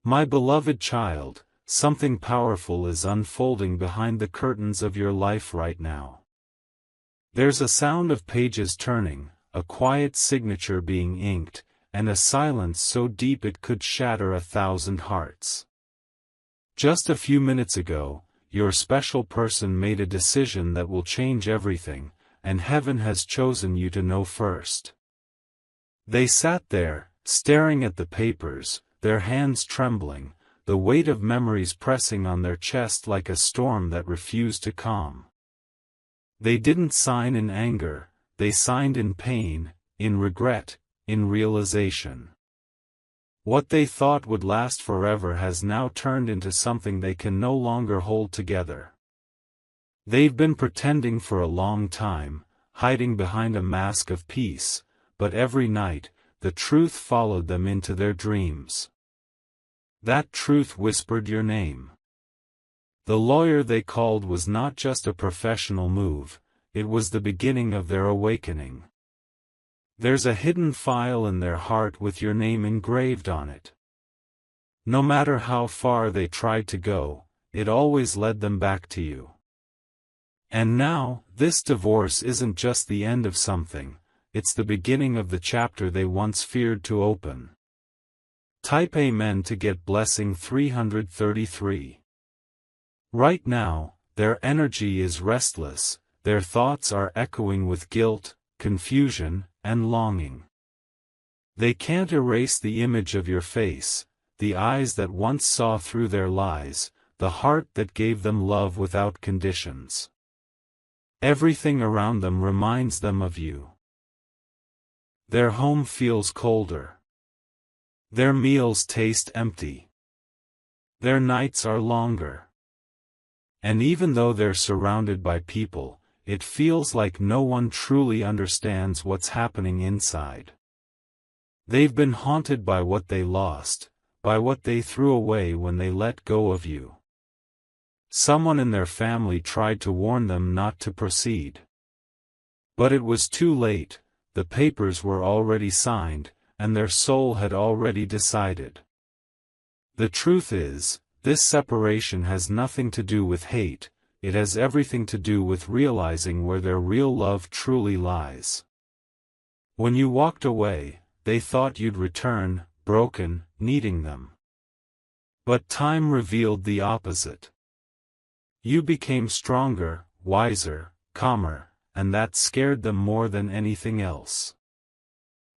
My beloved child, something powerful is unfolding behind the curtains of your life right now. There's a sound of pages turning, a quiet signature being inked, and a silence so deep it could shatter 1,000 hearts. Just a few minutes ago, your special person made a decision that will change everything, and heaven has chosen you to know first. They sat there, staring at the papers, their hands trembling, the weight of memories pressing on their chest like a storm that refused to calm. They didn't sign in anger, they signed in pain, in regret, in realization. What they thought would last forever has now turned into something they can no longer hold together. They've been pretending for a long time, hiding behind a mask of peace, but every night, the truth followed them into their dreams. That truth whispered your name. The lawyer they called was not just a professional move, it was the beginning of their awakening. There's a hidden file in their heart with your name engraved on it. No matter how far they tried to go, it always led them back to you. And now, this divorce isn't just the end of something, it's the beginning of the chapter they once feared to open. Type Amen to get blessing 333. Right now, their energy is restless, their thoughts are echoing with guilt, confusion, and longing. They can't erase the image of your face, the eyes that once saw through their lies, the heart that gave them love without conditions. Everything around them reminds them of you. Their home feels colder. Their meals taste empty. Their nights are longer. And even though they're surrounded by people, it feels like no one truly understands what's happening inside. They've been haunted by what they lost, by what they threw away when they let go of you. Someone in their family tried to warn them not to proceed. But it was too late, the papers were already signed, and their soul had already decided. The truth is, this separation has nothing to do with hate, it has everything to do with realizing where their real love truly lies. When you walked away, they thought you'd return, broken, needing them. But time revealed the opposite. You became stronger, wiser, calmer, and that scared them more than anything else.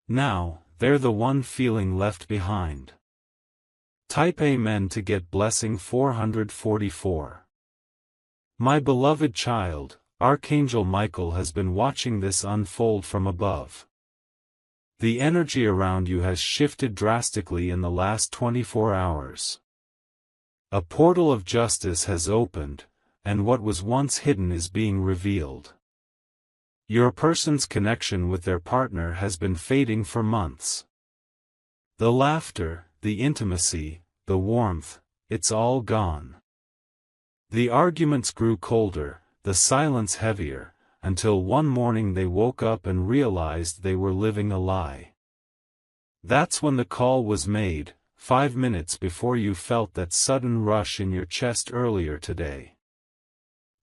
Now, they're the one feeling left behind. Type Amen to get blessing 444. My beloved child, Archangel Michael has been watching this unfold from above. The energy around you has shifted drastically in the last 24 hours. A portal of justice has opened, and what was once hidden is being revealed. Your person's connection with their partner has been fading for months. The laughter, the intimacy, the warmth, it's all gone. The arguments grew colder, the silence heavier, until one morning they woke up and realized they were living a lie. That's when the call was made, 5 minutes before you felt that sudden rush in your chest earlier today.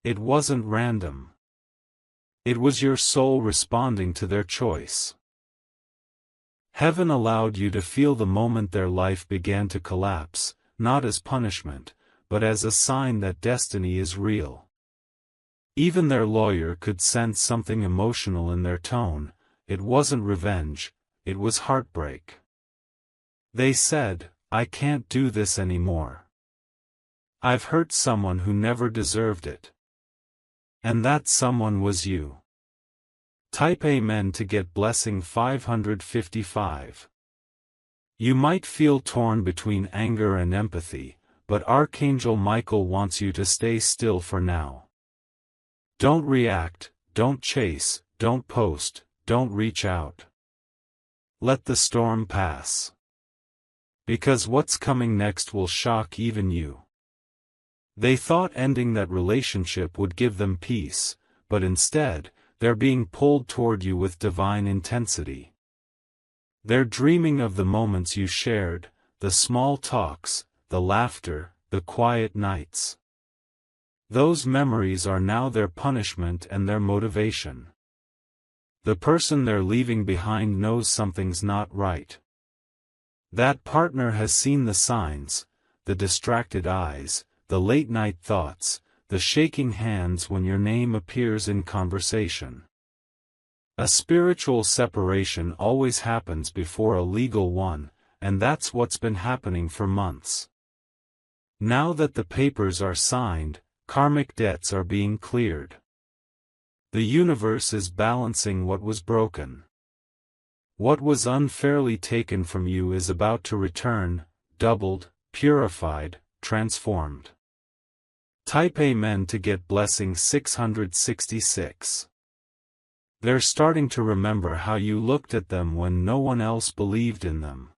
It wasn't random. It was your soul responding to their choice. Heaven allowed you to feel the moment their life began to collapse, not as punishment, but as a sign that destiny is real. Even their lawyer could sense something emotional in their tone. It wasn't revenge, it was heartbreak. They said, "I can't do this anymore. I've hurt someone who never deserved it." And that someone was you. Type Amen to get blessing 555. You might feel torn between anger and empathy, but Archangel Michael wants you to stay still for now. Don't react, don't chase, don't post, don't reach out. Let the storm pass. Because what's coming next will shock even you. They thought ending that relationship would give them peace, but instead, they're being pulled toward you with divine intensity. They're dreaming of the moments you shared, the small talks, the laughter, the quiet nights. Those memories are now their punishment and their motivation. The person they're leaving behind knows something's not right. That partner has seen the signs, the distracted eyes, the late-night thoughts, the shaking hands when your name appears in conversation. A spiritual separation always happens before a legal one, and that's what's been happening for months. Now that the papers are signed, karmic debts are being cleared. The universe is balancing what was broken. What was unfairly taken from you is about to return, doubled, purified, transformed. Type Amen to get blessing 666. They're starting to remember how you looked at them when no one else believed in them.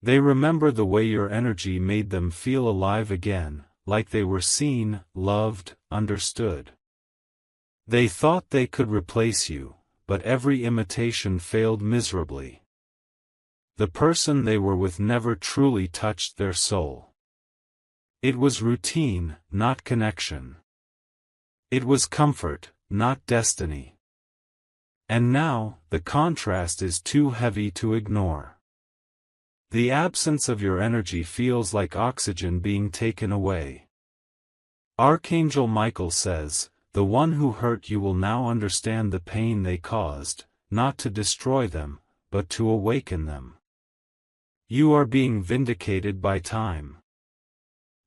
They remember the way your energy made them feel alive again, like they were seen, loved, understood. They thought they could replace you, but every imitation failed miserably. The person they were with never truly touched their soul. It was routine, not connection. It was comfort, not destiny. And now, the contrast is too heavy to ignore. The absence of your energy feels like oxygen being taken away. Archangel Michael says, "The one who hurt you will now understand the pain they caused, not to destroy them, but to awaken them." You are being vindicated by time.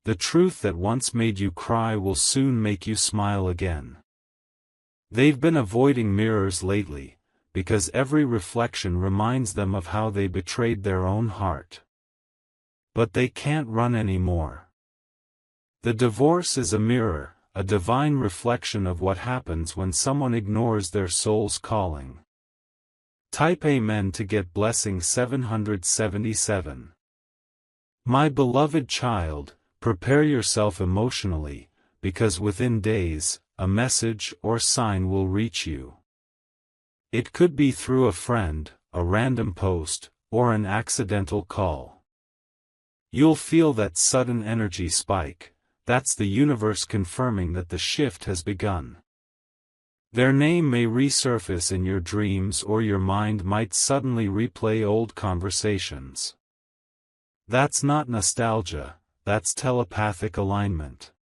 The truth that once made you cry will soon make you smile again. They've been avoiding mirrors lately, because every reflection reminds them of how they betrayed their own heart. But they can't run anymore. The divorce is a mirror, a divine reflection of what happens when someone ignores their soul's calling. Type Amen to get blessing 777. My beloved child, prepare yourself emotionally, because within days, a message or sign will reach you. It could be through a friend, a random post, or an accidental call. You'll feel that sudden energy spike. That's the universe confirming that the shift has begun. Their name may resurface in your dreams, or your mind might suddenly replay old conversations. That's not nostalgia, that's telepathic alignment.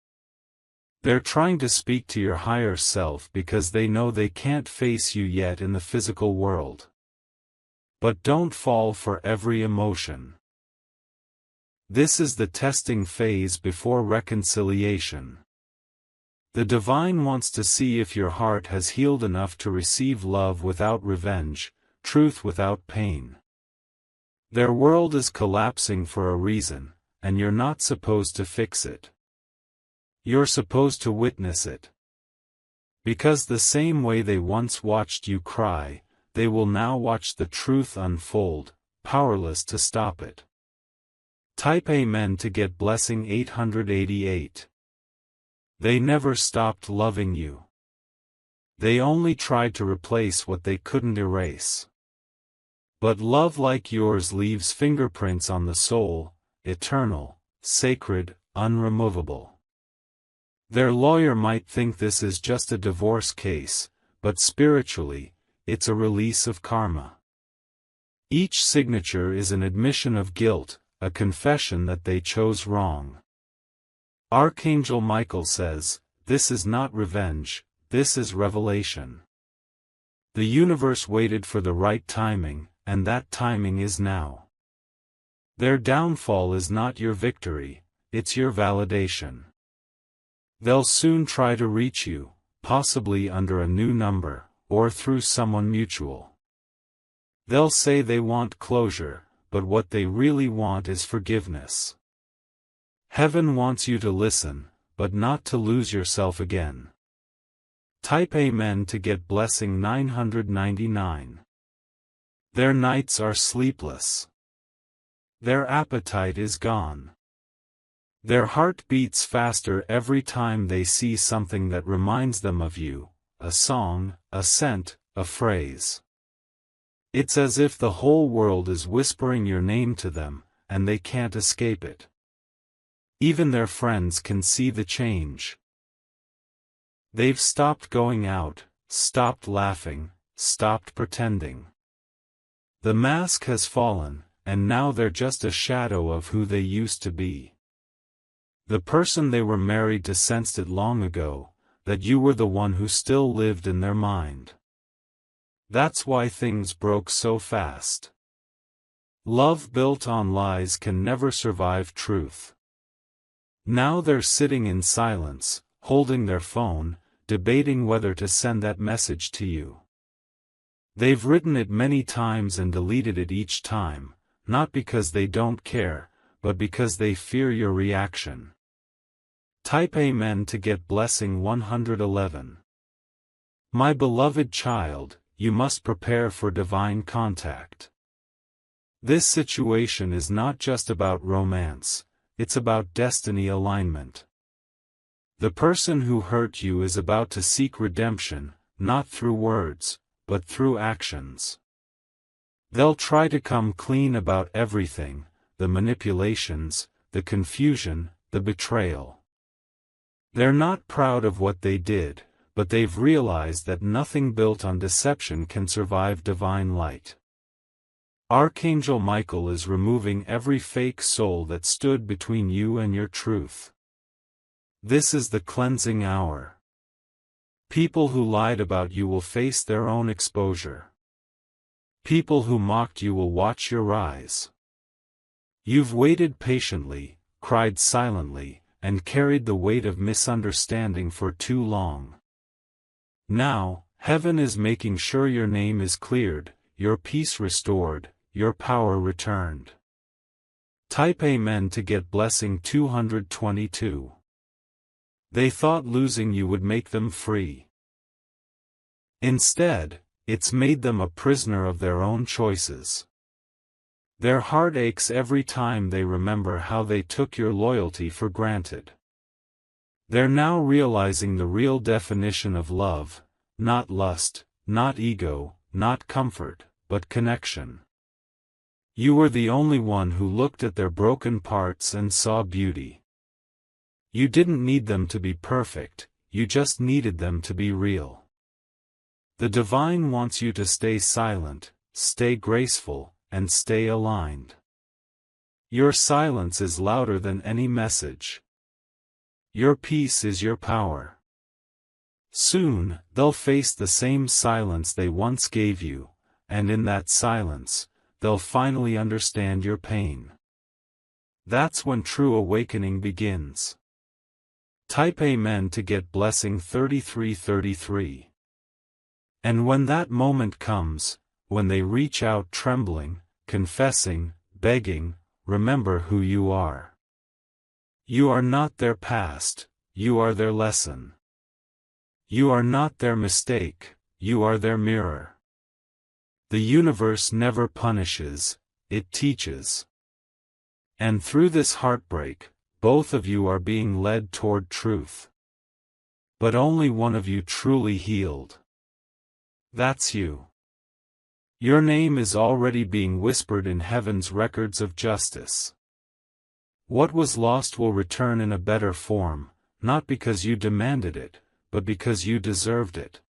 They're trying to speak to your higher self because they know they can't face you yet in the physical world. But don't fall for every emotion. This is the testing phase before reconciliation. The divine wants to see if your heart has healed enough to receive love without revenge, truth without pain. Their world is collapsing for a reason, and you're not supposed to fix it. You're supposed to witness it. Because the same way they once watched you cry, they will now watch the truth unfold, powerless to stop it. Type Amen to get blessing 888. They never stopped loving you. They only tried to replace what they couldn't erase. But love like yours leaves fingerprints on the soul, eternal, sacred, unremovable. Their lawyer might think this is just a divorce case, but spiritually, it's a release of karma. Each signature is an admission of guilt, a confession that they chose wrong. Archangel Michael says, "This is not revenge, this is revelation." The universe waited for the right timing, and that timing is now. Their downfall is not your victory, it's your validation. They'll soon try to reach you, possibly under a new number, or through someone mutual. They'll say they want closure, but what they really want is forgiveness. Heaven wants you to listen, but not to lose yourself again. Type Amen to get blessing 999. Their nights are sleepless. Their appetite is gone. Their heart beats faster every time they see something that reminds them of you, a song, a scent, a phrase. It's as if the whole world is whispering your name to them, and they can't escape it. Even their friends can see the change. They've stopped going out, stopped laughing, stopped pretending. The mask has fallen, and now they're just a shadow of who they used to be. The person they were married to sensed it long ago, that you were the one who still lived in their mind. That's why things broke so fast. Love built on lies can never survive truth. Now they're sitting in silence, holding their phone, debating whether to send that message to you. They've written it many times and deleted it each time, not because they don't care, but because they fear your reaction. Type Amen to get blessing 111. My beloved child, you must prepare for divine contact. This situation is not just about romance, it's about destiny alignment. The person who hurt you is about to seek redemption, not through words, but through actions. They'll try to come clean about everything, the manipulations, the confusion, the betrayal. They're not proud of what they did, but they've realized that nothing built on deception can survive divine light. Archangel Michael is removing every fake soul that stood between you and your truth. This is the cleansing hour. People who lied about you will face their own exposure. People who mocked you will watch your rise. You've waited patiently, cried silently, and carried the weight of misunderstanding for too long. Now, heaven is making sure your name is cleared, your peace restored, your power returned. Type Amen to get blessing 222. They thought losing you would make them free. Instead, it's made them a prisoner of their own choices. Their heart aches every time they remember how they took your loyalty for granted. They're now realizing the real definition of love, not lust, not ego, not comfort, but connection. You were the only one who looked at their broken parts and saw beauty. You didn't need them to be perfect, you just needed them to be real. The divine wants you to stay silent, stay graceful, and stay aligned. Your silence is louder than any message. Your peace is your power. Soon, they'll face the same silence they once gave you, and in that silence, they'll finally understand your pain. That's when true awakening begins. Type Amen to get blessing 3333. And when that moment comes, when they reach out trembling, confessing, begging, remember who you are. You are not their past, you are their lesson. You are not their mistake, you are their mirror. The universe never punishes, it teaches. And through this heartbreak, both of you are being led toward truth. But only one of you truly healed. That's you. Your name is already being whispered in heaven's records of justice. What was lost will return in a better form, not because you demanded it, but because you deserved it.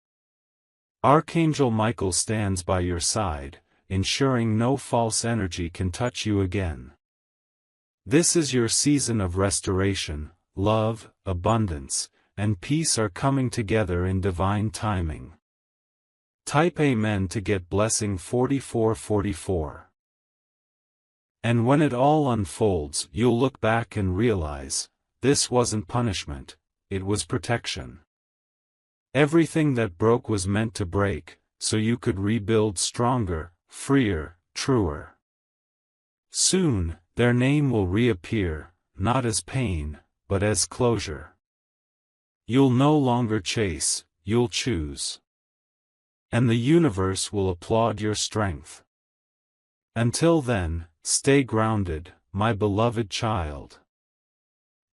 Archangel Michael stands by your side, ensuring no false energy can touch you again. This is your season of restoration. Love, abundance, and peace are coming together in divine timing. Type Amen to get blessing 4444. And when it all unfolds, you'll look back and realize, this wasn't punishment, it was protection. Everything that broke was meant to break, so you could rebuild stronger, freer, truer. Soon, their name will reappear, not as pain, but as closure. You'll no longer chase, you'll choose. And the universe will applaud your strength. Until then, stay grounded, my beloved child.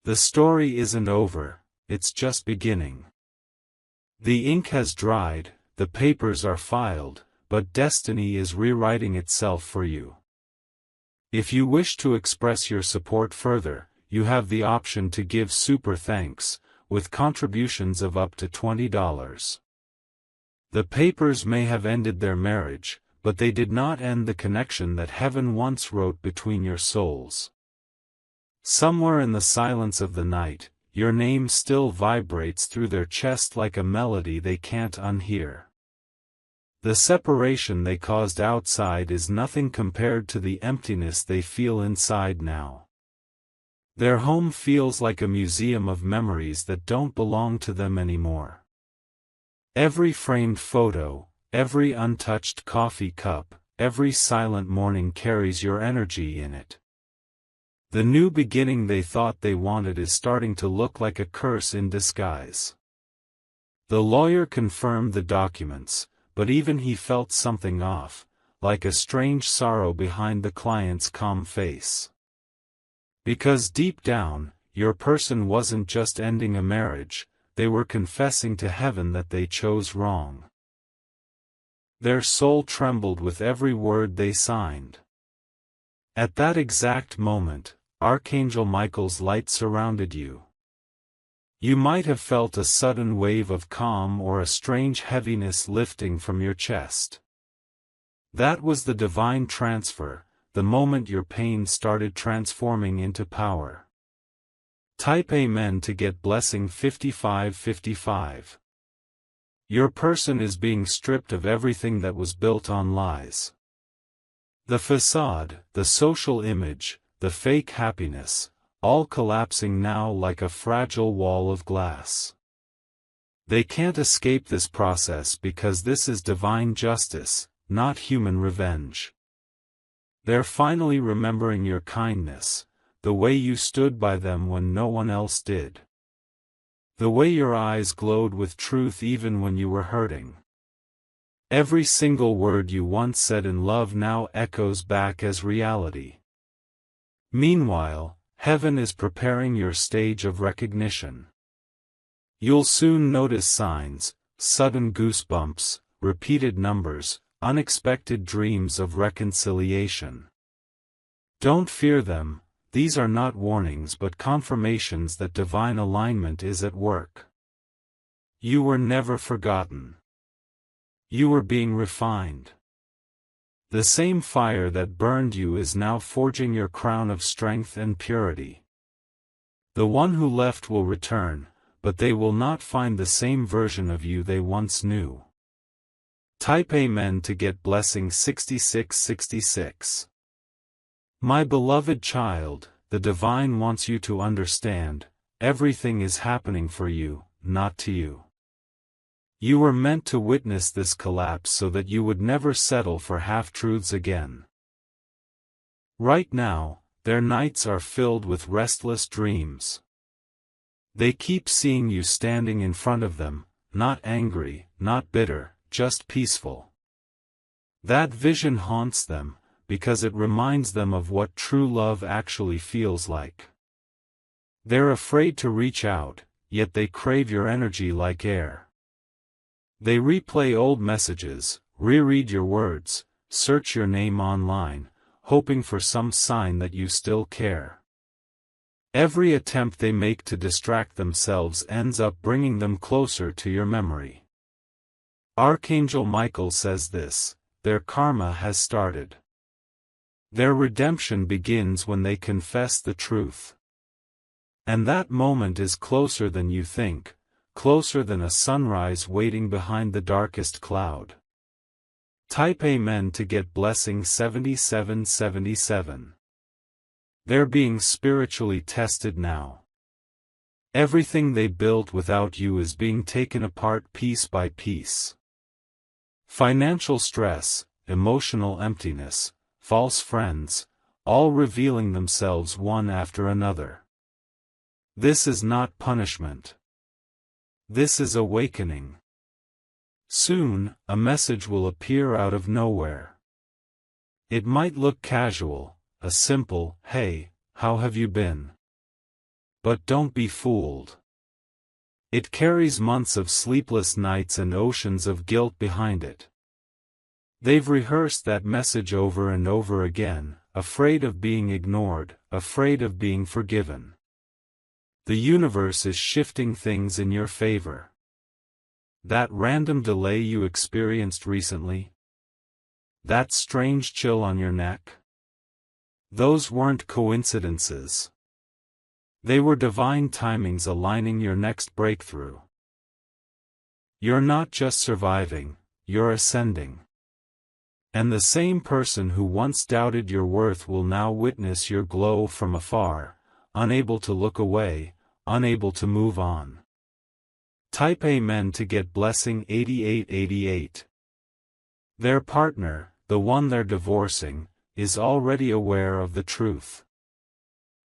The story isn't over, it's just beginning. The ink has dried, the papers are filed, but destiny is rewriting itself for you. If you wish to express your support further, you have the option to give super thanks, with contributions of up to $20. The papers may have ended their marriage, but they did not end the connection that heaven once wrote between your souls. Somewhere in the silence of the night, your name still vibrates through their chest like a melody they can't unhear. The separation they caused outside is nothing compared to the emptiness they feel inside now. Their home feels like a museum of memories that don't belong to them anymore. Every framed photo, every untouched coffee cup, every silent morning carries your energy in it. The new beginning they thought they wanted is starting to look like a curse in disguise. The lawyer confirmed the documents, but even he felt something off, like a strange sorrow behind the client's calm face. Because deep down, your person wasn't just ending a marriage, they were confessing to heaven that they chose wrong. Their soul trembled with every word they signed. At that exact moment, Archangel Michael's light surrounded you. You might have felt a sudden wave of calm or a strange heaviness lifting from your chest. That was the divine transfer, the moment your pain started transforming into power. Type Amen to get blessing 5555. Your person is being stripped of everything that was built on lies. The facade, the social image, the fake happiness, all collapsing now like a fragile wall of glass. They can't escape this process because this is divine justice, not human revenge. They're finally remembering your kindness, the way you stood by them when no one else did. The way your eyes glowed with truth even when you were hurting. Every single word you once said in love now echoes back as reality. Meanwhile, heaven is preparing your stage of recognition. You'll soon notice signs, sudden goosebumps, repeated numbers, unexpected dreams of reconciliation. Don't fear them, these are not warnings but confirmations that divine alignment is at work. You were never forgotten. You were being refined. The same fire that burned you is now forging your crown of strength and purity. The one who left will return, but they will not find the same version of you they once knew. Type Amen to get blessing 6666. My beloved child, the divine wants you to understand, everything is happening for you, not to you. You were meant to witness this collapse so that you would never settle for half-truths again. Right now, their nights are filled with restless dreams. They keep seeing you standing in front of them, not angry, not bitter, just peaceful. That vision haunts them, because it reminds them of what true love actually feels like. They're afraid to reach out, yet they crave your energy like air. They replay old messages, reread your words, search your name online, hoping for some sign that you still care. Every attempt they make to distract themselves ends up bringing them closer to your memory. Archangel Michael says this: their karma has started. Their redemption begins when they confess the truth. And that moment is closer than you think, closer than a sunrise waiting behind the darkest cloud. Type Amen to get blessing 7777. They're being spiritually tested now. Everything they built without you is being taken apart piece by piece. Financial stress, emotional emptiness, false friends, all revealing themselves one after another. This is not punishment. This is awakening. Soon, a message will appear out of nowhere. It might look casual, a simple, "Hey, how have you been?" But don't be fooled. It carries months of sleepless nights and oceans of guilt behind it. They've rehearsed that message over and over again, afraid of being ignored, afraid of being forgiven. The universe is shifting things in your favor. That random delay you experienced recently? That strange chill on your neck? Those weren't coincidences. They were divine timings aligning your next breakthrough. You're not just surviving, you're ascending. And the same person who once doubted your worth will now witness your glow from afar, unable to look away, unable to move on. Type Amen to get blessing 8888. Their partner, the one they're divorcing, is already aware of the truth.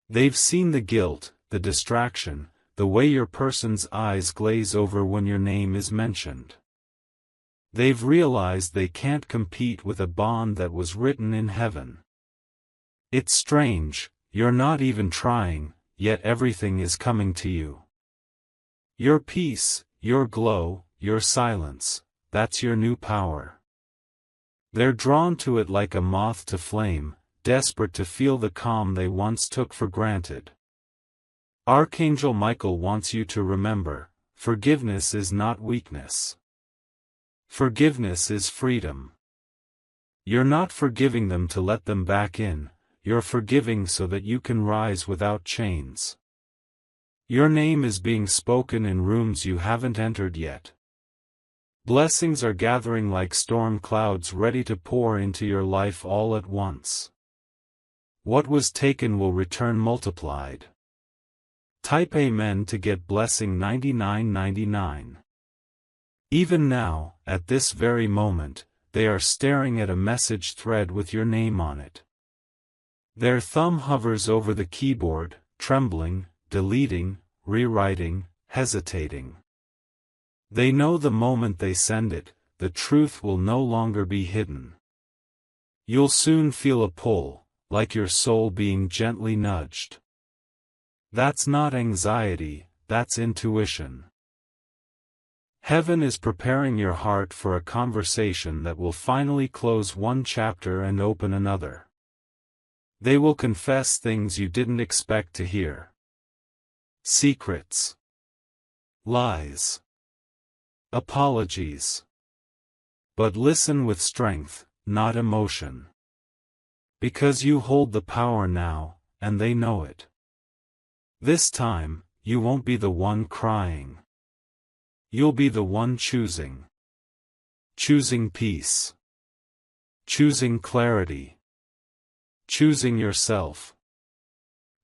They've seen the guilt, the distraction, the way your person's eyes glaze over when your name is mentioned. They've realized they can't compete with a bond that was written in heaven. It's strange, you're not even trying, yet everything is coming to you. Your peace, your glow, your silence, that's your new power. They're drawn to it like a moth to flame, desperate to feel the calm they once took for granted. Archangel Michael wants you to remember, forgiveness is not weakness. Forgiveness is freedom. You're not forgiving them to let them back in, you're forgiving so that you can rise without chains. Your name is being spoken in rooms you haven't entered yet. Blessings are gathering like storm clouds ready to pour into your life all at once. What was taken will return multiplied. Type Amen to get blessing 9999. Even now, at this very moment, they are staring at a message thread with your name on it. Their thumb hovers over the keyboard, trembling, deleting, rewriting, hesitating. They know the moment they send it, the truth will no longer be hidden. You'll soon feel a pull, like your soul being gently nudged. That's not anxiety, that's intuition. Heaven is preparing your heart for a conversation that will finally close one chapter and open another. They will confess things you didn't expect to hear. Secrets. Lies. Apologies. But listen with strength, not emotion. Because you hold the power now, and they know it. This time, you won't be the one crying. You'll be the one choosing. Choosing peace. Choosing clarity. Choosing yourself.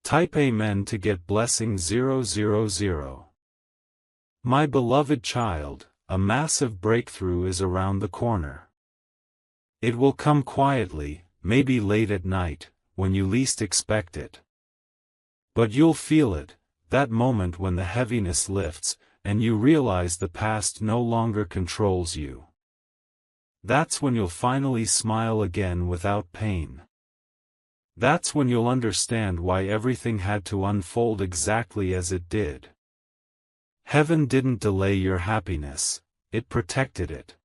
Type Amen to get blessing 000. My beloved child, a massive breakthrough is around the corner. It will come quietly, maybe late at night, when you least expect it. But you'll feel it, that moment when the heaviness lifts, and you realize the past no longer controls you. That's when you'll finally smile again without pain. That's when you'll understand why everything had to unfold exactly as it did. Heaven didn't delay your happiness, it protected it.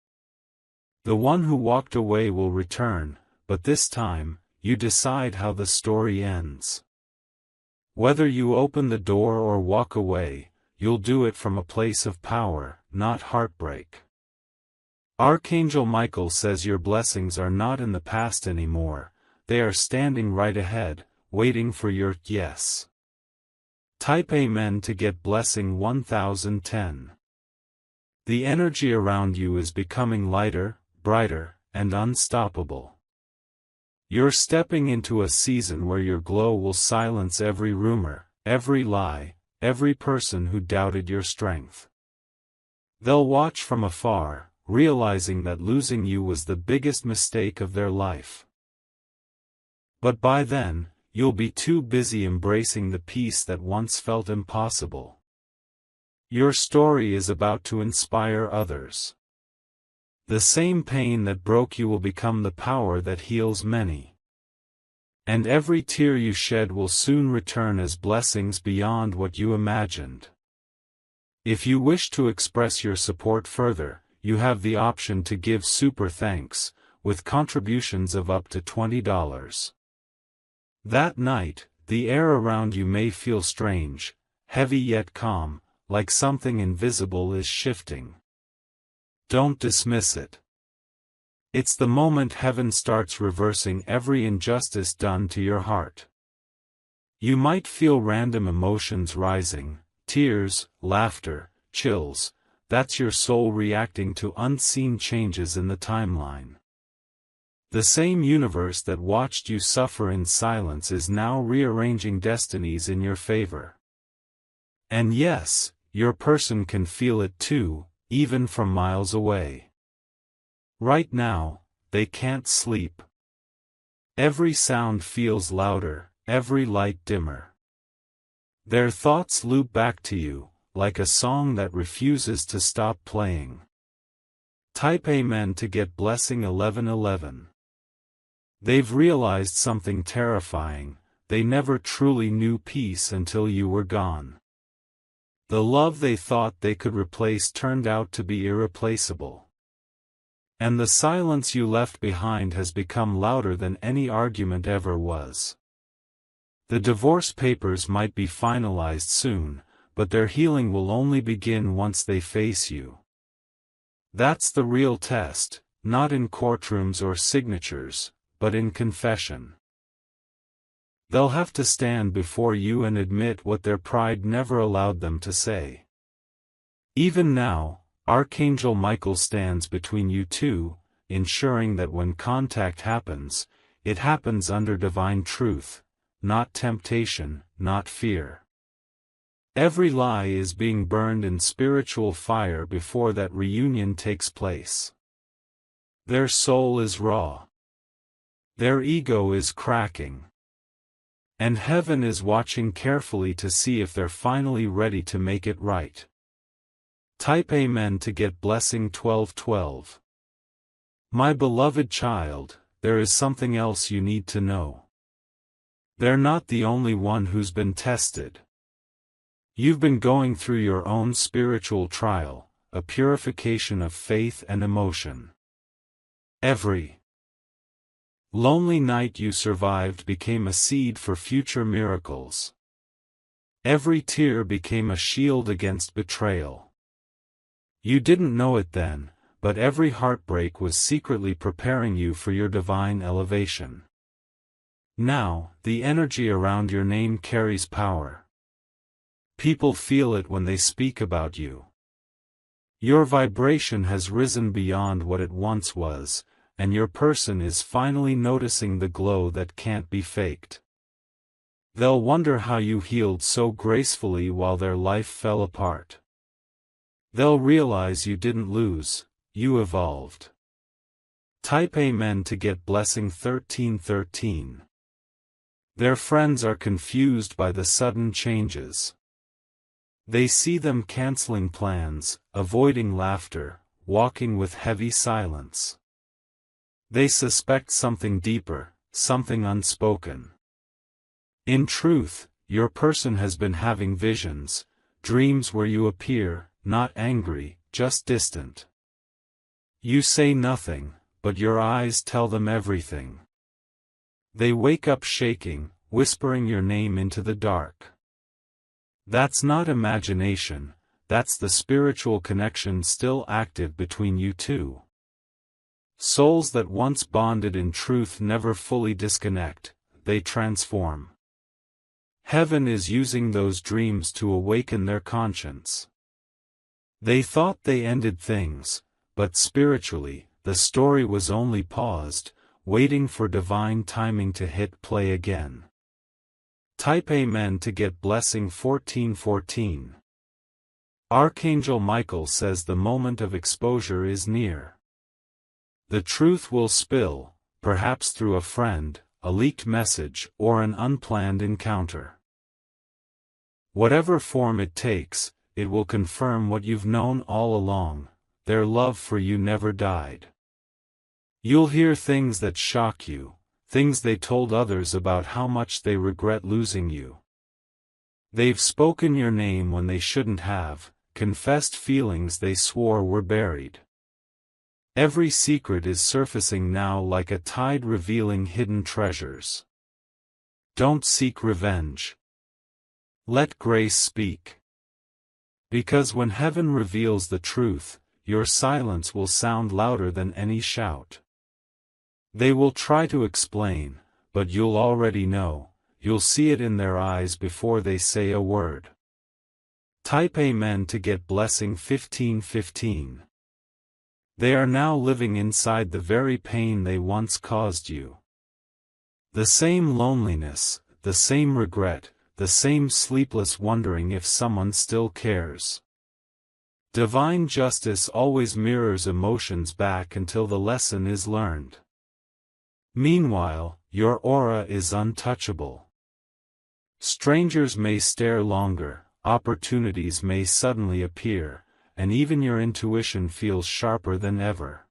The one who walked away will return, but this time, you decide how the story ends. Whether you open the door or walk away, you'll do it from a place of power, not heartbreak. Archangel Michael says your blessings are not in the past anymore, they are standing right ahead, waiting for your yes. Type Amen to get blessing 1010. The energy around you is becoming lighter, brighter, and unstoppable. You're stepping into a season where your glow will silence every rumor, every lie, every person who doubted your strength. They'll watch from afar, realizing that losing you was the biggest mistake of their life. But by then, you'll be too busy embracing the peace that once felt impossible. Your story is about to inspire others. The same pain that broke you will become the power that heals many. And every tear you shed will soon return as blessings beyond what you imagined. If you wish to express your support further, you have the option to give super thanks, with contributions of up to $20. That night, the air around you may feel strange, heavy yet calm, like something invisible is shifting. Don't dismiss it. It's the moment heaven starts reversing every injustice done to your heart. You might feel random emotions rising, tears, laughter, chills. That's your soul reacting to unseen changes in the timeline. The same universe that watched you suffer in silence is now rearranging destinies in your favor. And yes, your person can feel it too, even from miles away. Right now, they can't sleep. Every sound feels louder, every light dimmer. Their thoughts loop back to you, like a song that refuses to stop playing. Type Amen to get blessing 1111. They've realized something terrifying: they never truly knew peace until you were gone. The love they thought they could replace turned out to be irreplaceable. And the silence you left behind has become louder than any argument ever was. The divorce papers might be finalized soon, but their healing will only begin once they face you. That's the real test, not in courtrooms or signatures, but in confession. They'll have to stand before you and admit what their pride never allowed them to say. Even now, Archangel Michael stands between you two, ensuring that when contact happens, it happens under divine truth, not temptation, not fear. Every lie is being burned in spiritual fire before that reunion takes place. Their soul is raw. Their ego is cracking. And heaven is watching carefully to see if they're finally ready to make it right. Type Amen to get blessing 1212. My beloved child, there is something else you need to know. They're not the only one who's been tested. You've been going through your own spiritual trial, a purification of faith and emotion. Every lonely night you survived became a seed for future miracles. Every tear became a shield against betrayal. You didn't know it then, but every heartbreak was secretly preparing you for your divine elevation. Now, the energy around your name carries power. People feel it when they speak about you. Your vibration has risen beyond what it once was, and your person is finally noticing the glow that can't be faked. They'll wonder how you healed so gracefully while their life fell apart. They'll realize you didn't lose, you evolved. Type Amen to get blessing 1313. Their friends are confused by the sudden changes. They see them canceling plans, avoiding laughter, walking with heavy silence. They suspect something deeper, something unspoken. In truth, your person has been having visions, dreams where you appear, not angry, just distant. You say nothing, but your eyes tell them everything. They wake up shaking, whispering your name into the dark. That's not imagination, that's the spiritual connection still active between you two. Souls that once bonded in truth never fully disconnect, they transform. Heaven is using those dreams to awaken their conscience. They thought they ended things, but spiritually, the story was only paused, waiting for divine timing to hit play again. Type Amen to get blessing 1414. Archangel Michael says the moment of exposure is near. The truth will spill, perhaps through a friend, a leaked message, or an unplanned encounter. Whatever form it takes, it will confirm what you've known all along: their love for you never died. You'll hear things that shock you, things they told others about how much they regret losing you. They've spoken your name when they shouldn't have, confessed feelings they swore were buried. Every secret is surfacing now like a tide revealing hidden treasures. Don't seek revenge. Let grace speak. Because when heaven reveals the truth, your silence will sound louder than any shout. They will try to explain, but you'll already know, you'll see it in their eyes before they say a word. Type Amen to get blessing 1515. They are now living inside the very pain they once caused you. The same loneliness, the same regret, the same sleepless wondering if someone still cares. Divine justice always mirrors emotions back until the lesson is learned. Meanwhile, your aura is untouchable. Strangers may stare longer, opportunities may suddenly appear, and even your intuition feels sharper than ever.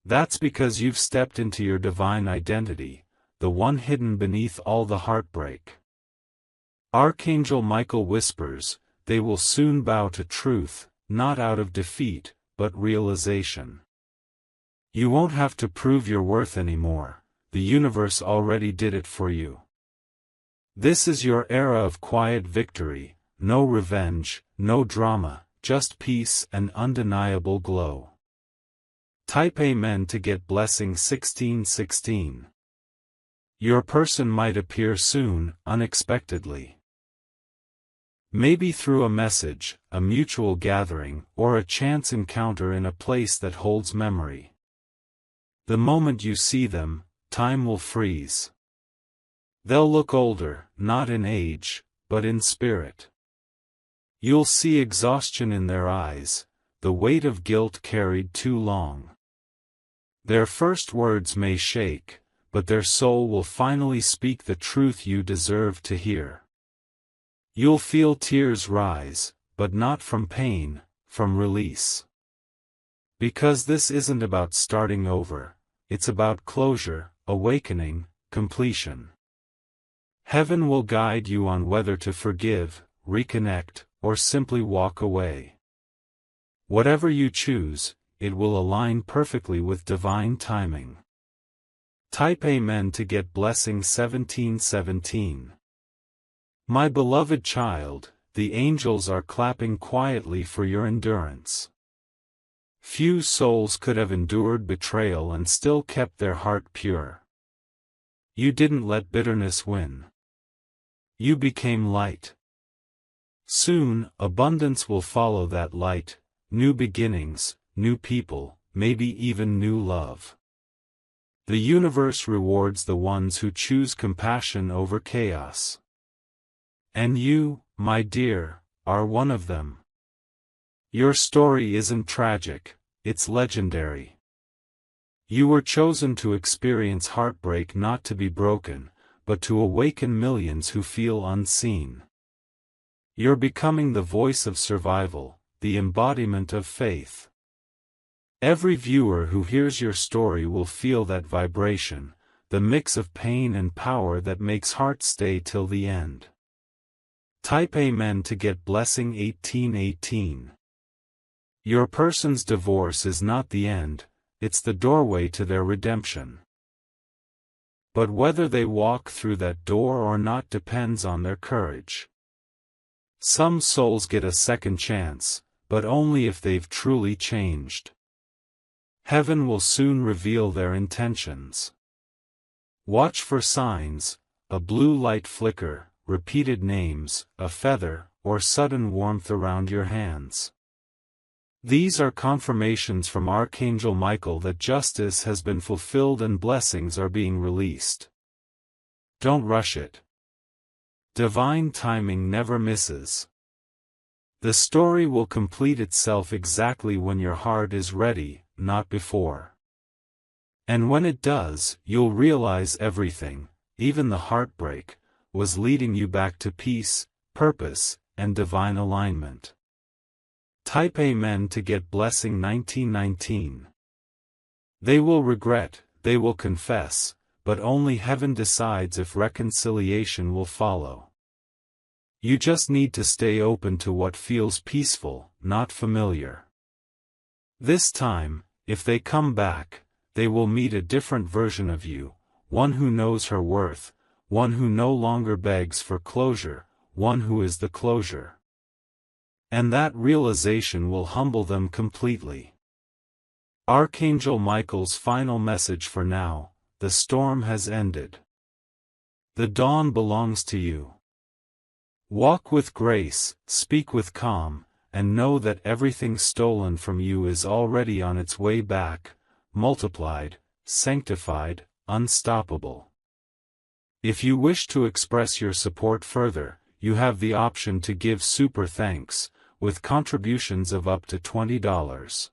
That's because you've stepped into your divine identity, the one hidden beneath all the heartbreak. Archangel Michael whispers, they will soon bow to truth, not out of defeat, but realization. You won't have to prove your worth anymore, the universe already did it for you. This is your era of quiet victory, no revenge, no drama, just peace and undeniable glow. Type Amen to get blessing 1616. Your person might appear soon, unexpectedly. Maybe through a message, a mutual gathering, or a chance encounter in a place that holds memory. The moment you see them, time will freeze. They'll look older, not in age, but in spirit. You'll see exhaustion in their eyes, the weight of guilt carried too long. Their first words may shake, but their soul will finally speak the truth you deserve to hear. You'll feel tears rise, but not from pain, from release. Because this isn't about starting over, it's about closure, awakening, completion. Heaven will guide you on whether to forgive, reconnect, or simply walk away. Whatever you choose, it will align perfectly with divine timing. Type Amen to get blessing 1717. My beloved child, the angels are clapping quietly for your endurance. Few souls could have endured betrayal and still kept their heart pure. You didn't let bitterness win. You became light. Soon, abundance will follow that light, new beginnings, new people, maybe even new love. The universe rewards the ones who choose compassion over chaos. And you, my dear, are one of them. Your story isn't tragic, it's legendary. You were chosen to experience heartbreak, not to be broken, but to awaken millions who feel unseen. You're becoming the voice of survival, the embodiment of faith. Every viewer who hears your story will feel that vibration, the mix of pain and power that makes hearts stay till the end. Type Amen to get blessing 1818. Your person's divorce is not the end, it's the doorway to their redemption. But whether they walk through that door or not depends on their courage. Some souls get a second chance, but only if they've truly changed. Heaven will soon reveal their intentions. Watch for signs, a blue light flicker, repeated names, a feather, or sudden warmth around your hands. These are confirmations from Archangel Michael that justice has been fulfilled and blessings are being released. Don't rush it. Divine timing never misses. The story will complete itself exactly when your heart is ready, not before. And when it does, you'll realize everything, even the heartbreak, was leading you back to peace, purpose, and divine alignment. Type Amen to get blessing 1919. They will regret, they will confess, but only heaven decides if reconciliation will follow. You just need to stay open to what feels peaceful, not familiar. This time, if they come back, they will meet a different version of you, one who knows her worth, one who no longer begs for closure, one who is the closure. And that realization will humble them completely. Archangel Michael's final message for now: the storm has ended. The dawn belongs to you. Walk with grace, speak with calm, and know that everything stolen from you is already on its way back, multiplied, sanctified, unstoppable. If you wish to express your support further, you have the option to give super thanks, with contributions of up to $20.